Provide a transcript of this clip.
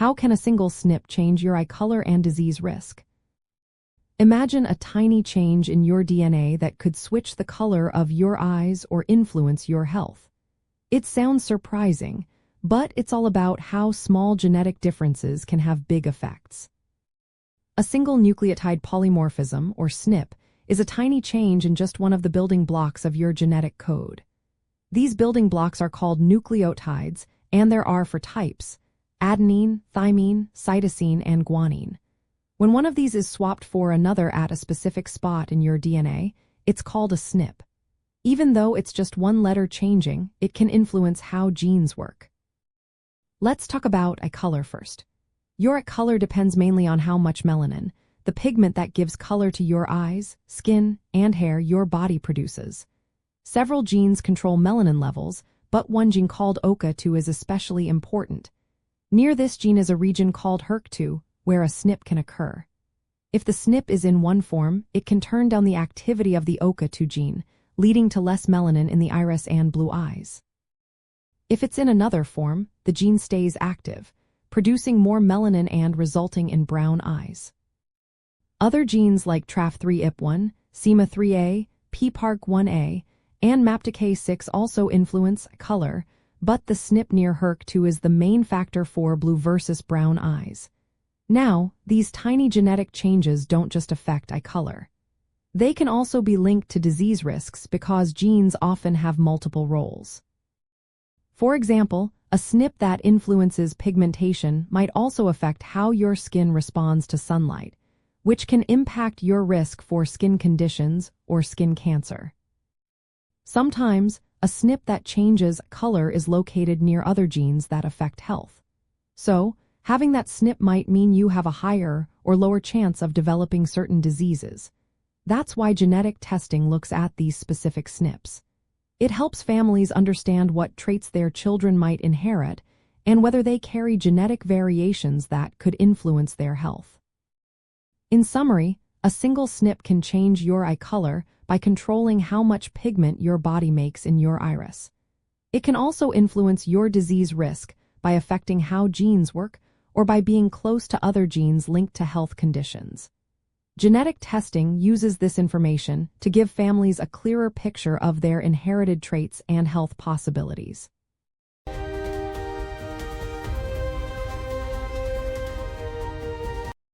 How can a single SNP change your eye color and disease risk? Imagine a tiny change in your DNA that could switch the color of your eyes or influence your health. It sounds surprising, but it's all about how small genetic differences can have big effects. A single nucleotide polymorphism, or SNP, is a tiny change in just one of the building blocks of your genetic code. These building blocks are called nucleotides, and there are 4 types: adenine, thymine, cytosine, and guanine. When one of these is swapped for another at a specific spot in your DNA, it's called a SNP. Even though it's just one letter changing, it can influence how genes work. Let's talk about eye color first. Your eye color depends mainly on how much melanin, the pigment that gives color to your eyes, skin, and hair, your body produces. Several genes control melanin levels, but one gene called OCA2 is especially important. Near this gene is a region called HERC2, where a SNP can occur. If the SNP is in one form, it can turn down the activity of the OCA2 gene, leading to less melanin in the iris and blue eyes. If it's in another form, the gene stays active, producing more melanin and resulting in brown eyes. Other genes like TRAF3-IP1, SEMA3A, PPARC1A, and MAPTK6 also influence color, but the SNP near HERC2 is the main factor for blue versus brown eyes. Now, these tiny genetic changes don't just affect eye color. They can also be linked to disease risks because genes often have multiple roles. For example, a SNP that influences pigmentation might also affect how your skin responds to sunlight, which can impact your risk for skin conditions or skin cancer. Sometimes, a SNP that changes color is located near other genes that affect health. So, having that SNP might mean you have a higher or lower chance of developing certain diseases. That's why genetic testing looks at these specific SNPs. It helps families understand what traits their children might inherit and whether they carry genetic variations that could influence their health. In summary, a single SNP can change your eye color by controlling how much pigment your body makes in your iris. It can also influence your disease risk by affecting how genes work or by being close to other genes linked to health conditions. Genetic testing uses this information to give families a clearer picture of their inherited traits and health possibilities.